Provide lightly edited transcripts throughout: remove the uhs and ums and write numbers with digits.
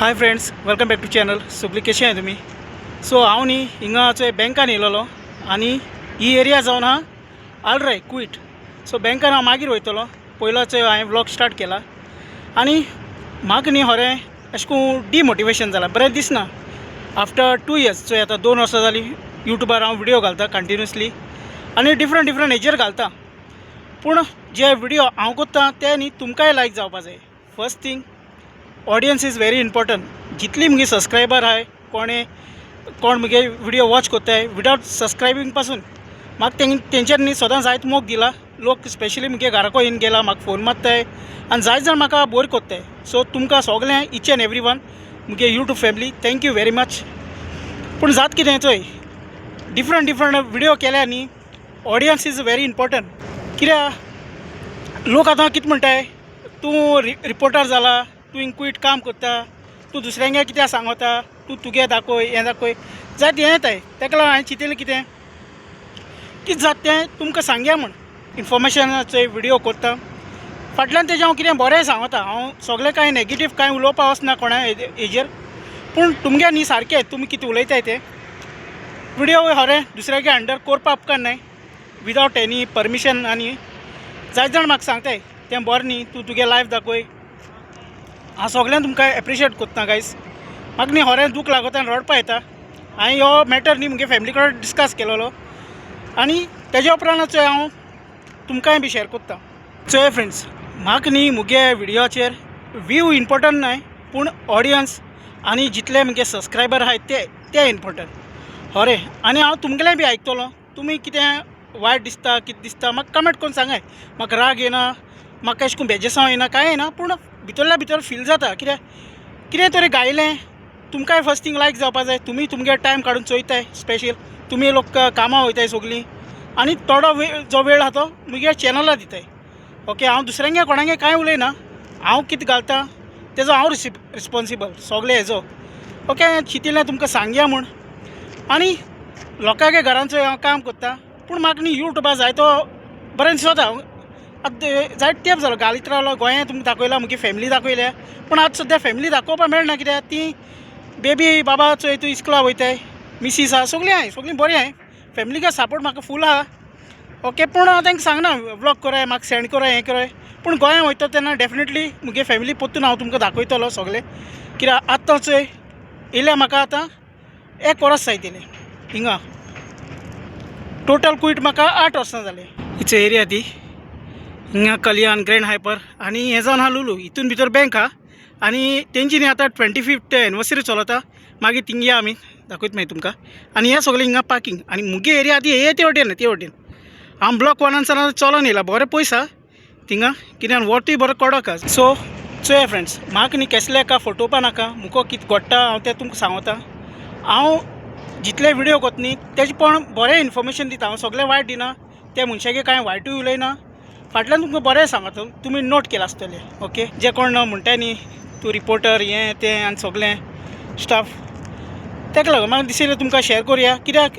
High friends, welcome back to channel. सगळी कशी आहे तुम्ही? सो हांव न्ही हिंगाचे बँकान येयलोलो आनी ही एरिया जावन हा आलराय क्वीट. सो बँकान हांव मागीर वयतलो. पयलोच हांवें व्लॉग स्टार्ट केला आनी म्हाका न्ही खरें अशें करून डिमोटिवेशन जालां, बरें दिसना. आफ्टर 2 years चोय आतां 2 वर्सां जालीं यूट्यूबार हांव व्हिडिओ घालता कंटिन्युअसली आनी डिफरंट हेजेर घालता. पूण जे व्हिडिओ हांव कोत्ता ते न्ही तुमकांय लायक जावपा जाय. First thing, audience is very important. जितली मुगे सबस्क्रायबर आहे, कोण मुगे व्हिडिओ वॉच कोत्ताय विदाउट सबस्क्रायबींग पासून म्हाका तेंचेर न्ही सदां जायत मोग दिला. लोक स्पेशली मुगे घराको येवन गेला, म्हाका फोन मारताय आनी जायत जाण म्हाका बोर कोत्ताय. सो तुमकां सोगलें इच एंड एवरी वन मुगे YouTube family thank you very much. पूण जात कितें चोय, डिफरंट व्हिडिओ केल्या न्ही ऑडियन्स इज व्हेरी इम्पॉर्टंट. कित्याक लोक आतां कितें म्हणटाय, तूं रिपोर्टर जाला, तूं इंक्वीट काम करता, तूं दुसऱ्यांक कित्याक सांगता, तूं तुगे दाखय हें दाखय, जायत हें येताय. ताका लागून हांवें चिंतलें कितें जाता तें तुमकां सांगया म्हण इन्फॉर्मेशनाचो व्हिडिओ करता. फाटल्यान तेजें हांव कितें बरें सांगता. हांव सगळें कांय नॅगेटीव कांय उलोवपा वचना कोणा हेजेर. पूण तुमगे न्ही सारकें तुमी कितें उलयताय तें व्हिडिओ खरें दुसऱ्यागे अंडर करपा उपकार नाय विदावट एनी परमिशन. आनी जायत जाण म्हाका सांगताय तें बरें न्ही, तूं तुगे लायफ दाखय. हांव सगळ्यांक तुमकां एप्रिशिएट कोत्ता गायज. म्हाका न्ही खरें दूख लागता आनी रडपा येता. हांवें हो मॅटर न्ही मुगे फॅमिली कडेन डिस्कस केलोलो आनी तेज्या उपरांत हांव तुमकांय बी शेअर कोत्ता. चोय फ्रेंड्स, म्हाका न्ही मुगे व्हिडिओचेर व्यू इम्पॉर्टंट नाय, पूण ऑडियन्स आनी जितले मुगे सबस्क्रायबर आहाय ते इम्पॉर्टंट खरें. आनी हांव तुमगेलें बी आयकतलो. तुमी कितें वायट दिसता कितें दिसता म्हाका कमेंट करून सांगाय. म्हाका राग येना, म्हाका अशें करून बेजासांव येना, कांय येना. पूण भितरल्या भितर फील जाता कितें तरी गायलें. तुमकांय फर्स्ट थिंग लायक जावपा जाय. तुमी तुमगे टायम काडून चोयताय. स्पेशल तुमी लोक कामां वयताय सगळीं आनी थोडो जो वेळ आहा तो मुगे चॅनला दिताय. ओके, हांव दुसऱ्यांगे कोणागे कांय उलयना. हांव कितें घालता तेजो हांव रिस्पॉन्सिबल सगळे हेजो. ओके, चिंतिल्लें तुमकां सांगया म्हूण. आनी लोकांगे घरांचो हांव काम करता. पूण म्हाका न्ही यूट्यूबार जायतो बरें दिसता. आतां जायत तेंप जालो घालीत रावलो. गोंयांत तुमकां दाखयला, मुगे फॅमिली दाखयल्या. पूण आतां सद्या फॅमिली दाखोवपा मेळना. कित्याक ती बेबी बाबा चोय तूं इस्कुला वयताय, मिसीस आहा, सगळीं बरीं आहाय. फॅमिलीगे सपोर्ट म्हाका फूल आहा. ओके, पूण हांव तांकां सांगना व्लॉग कराय, म्हाका सेंड कराय, हें कराय. पूण गोंयांत वयता तेन्ना डेफिनेटली मुगे फॅमिली पोत्तून हांव तुमकां दाखयतलो सगळें. कित्याक आतां चोय येयल्या म्हाका आतां 1 वर्स जायतलें हिंगा. टोटल क्वीट म्हाका 8 वर्सां जालें. हिचो एरिया ती हिंगा कल्याण ग्रँड हायपर आनी हें जावन आहा लुलू. हितून भितर बँक आहा आनी तेंची न्ही आतां 25th एनिवर्सरी चलता. मागीर थिंग या आमी दाखयत मागीर तुमकां. आनी हें सगळें हिंगा पार्किंग. आनी मुगे एरिया ती ते वटेन हांव ब्लॉक 1 चलोन येयला. बरें पयस आहा थिंगा, कित्याक वोटूय बरो कडक आहा. सो चोय फ्रेंड्स, म्हाका न्ही केसले का फटोवपा नाका. मुको कितें घडटा हांव तें तुमकां सांगता. हांव जितले व्हिडिओ कोत्ता न्ही तेजे पण बरें इन्फॉर्मेशन दिता. हांव सगळें वायट दिना, त्या मनशागे कांय वायटूय उलयना. फाटल्यान तुमकां बरें सांगता. तुमी नोट केला आसतलें. ओके, जे कोण म्हणटाय न्ही तूं रिपोर्टर हें तें आनी सगळें स्टाफ, ताका लागून म्हाका दिसलें तुमकां शेअर करुया. कित्याक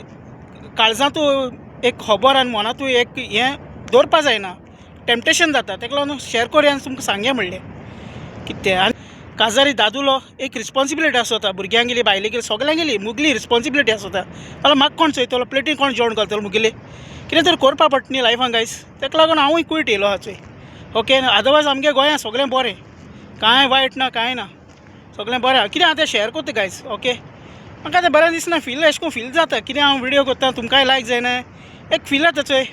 काळजांतूं एक खबर आनी मनांतूं एक हें दवरपा जायना, टेम्पटेशन जाता. ताका लागून शेअर करुया आनी तुमकां सांगया म्हणलें कितें तें. आनी काजारी दादूलो एक रिस्पॉन्सिबिलिटी आसता. भुरग्यांक गेली, बायले गेली, सगळ्यांक गेली मुगली रिस्पॉन्सिबिलिटी आसता. जाल्यार म्हाका कोण चोयतलो, प्लेटीन कोण जेवण घालतलो मुगेलें. कितें तरी करपा पडटा न्ही लायफान गायज. ताका लागून हांवूय क्वीट येयलो आहा चोय. ओके, अदरवायज आमगे गोंयांत सगळें बरें, कांय वायट ना, कांय ना, सगळें बरें आहा. कितें आतां शेअर करता गायज. ओके, म्हाका आतां बरें दिसना. फील अशें करून फील जाता. कितें हांव व्हिडिओ करता तुमकांय लायक जायना, एक फील जाता चोय.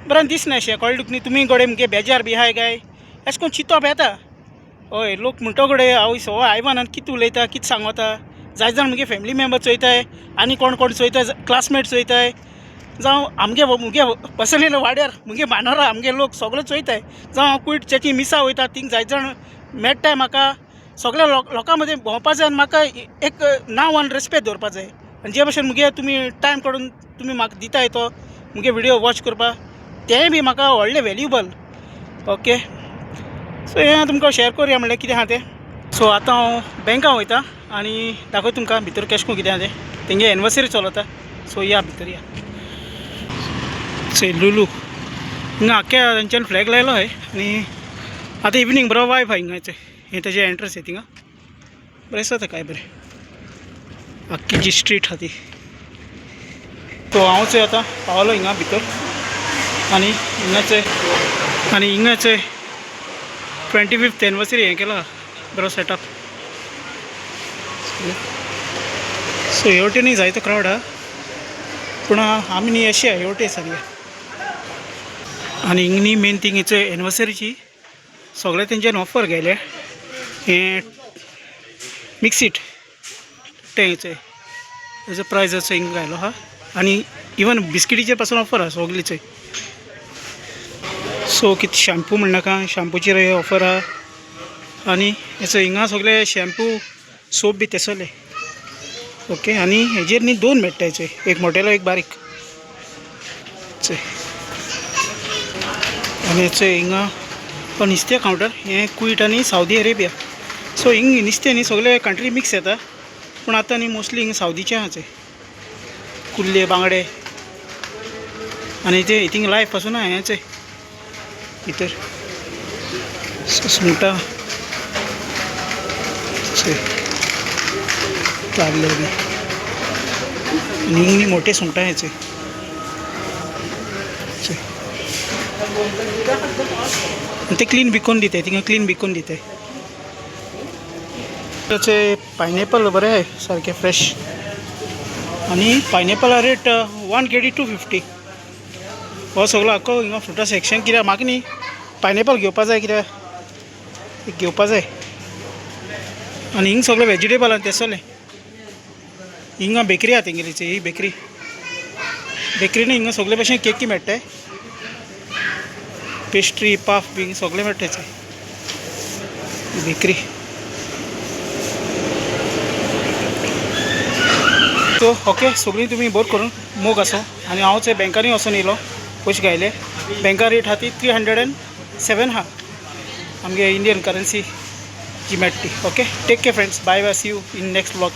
बरें दिसना अशें. कळ्ळें तुका न्ही, तुमी घडये मुगे बेजार बी आहाय काय अशें करून चिंतप येता. हय, लोक म्हणटा घडये हांव सवाय आयवान आनी कितें उलयता, कितें सांगता. जायत जाण मुगे फॅमिली मेंबर चोयताय आनी कोण चोयताय, क्लासमेट चोयताय, जावं मुगे पर्सनली वाड्यार मुगे मानोरा आमगे लोक सगळे चोयताय. जावं हांव क्वीट चेची मिसा वयता थिंग जायत जाण मेळटाय म्हाका. सगळ्या लोकां मदें भोंवपा जाय आनी म्हाका एक नांव आनी रेस्पेक्ट दवरपा जाय. आनी जे भशेन मुगे तुमी टायम काडून तुमी म्हाका दिताय तो मुगे व्हिडिओ वॉच करपा, तेंय बी म्हाका व्हडलें वॅल्युबल. ओके, सो हें तुमकां शेअर करुया म्हणलें कितें आहा तें. सो आतां हांव बँकां वयता आनी दाखय तुमकां भितर कशें करून कितें आहा तें. तेंगे एनिवर्सरी चलता. सो या भितर या. लुलू हिंगा आख्या तेंच्यान फ्लॅग लायलो आहे आनी आतां इवनिंग बरो वायब आहा हिंगाचे. हें तेजें एंट्रन्स आहे थिंगा. बरें आसा काय बरें आख्खी जी स्ट्रीट आहा ती. सो हांवच आतां पावलो हिंगा भितर आनी हिंगाचे 25th एनिवर्सरी हें केला बरो सेटअप. सो हेवटेनूय जायतो क्रावड आहा पूण आमी न्ही अशें हेवटे सगळे. आनी हिंग न्ही मेन थिंग हेचो एनिवर्सरीची सगळे तेंच्यान ऑफर घायले. हें मिक्सीट तें हेचो प्रायस असो हिंग घायलो आहा आनी इवन बिस्किटीचेर पासून ऑफर आहा सगळीचे. सो कितें शॅम्पू म्हणनाका शॅम्पूचेर ऑफर आहा आनी हेचो हिंगा सगळे शॅम्पू सोप बी तेसले. ओके आनी हेजेर न्ही 2 मेळटा हेचे, एक मोटेलो एक बारीक. आनी हेचो हिंगा नुस्तें कावंटर हें कुईट आनी सावदी अरेबिया. सो हिंग नुस्तें न्ही सगळे कंट्री मिक्स येता पूण आतां न्ही मोस्टली हिंग सावदीचे आहाचे कुल्ले बांगडे आनी ते थिंग लायफ पासून आहा हेचे भितर. सुंगटां ताल्ले बी आनी हिंग न्ही मोटे सुंगटां हेचे. ते क्लीन विकून दिताय थिंगा क्लीन विकून दिताय. त्याचे पायनॅपल बरें आहाय सारकें फ्रेश आनी पायनॅपला रेट 1 kg 250. हो सगळो आख्खो हिंगा फ्रुटा सेक्शन. कित्याक म्हाका न्ही पायनॅपल घेवपा जाय कित्याक घेवपा जाय आनी हिंग सगळें वेजिटेबल आनी तेसले. हिंगा बेकरी आहा तेंगेलीची ही बेकरीन हिंगा सगळे भशेन केकी मेळटाय पेस्ट्री पाफ बी सगळें मेळटाय बेकरी. सो ओके सगळीं तुमी बोर करून मोग आसो आनी हांवच बँकांनी वचून येयलो पयशे घायले. बँका रेट आहा ती 307 आहा आमगे इंडियन करन्सी जी मेळटा ती. Okay take care friends bye bye see you in next vlog.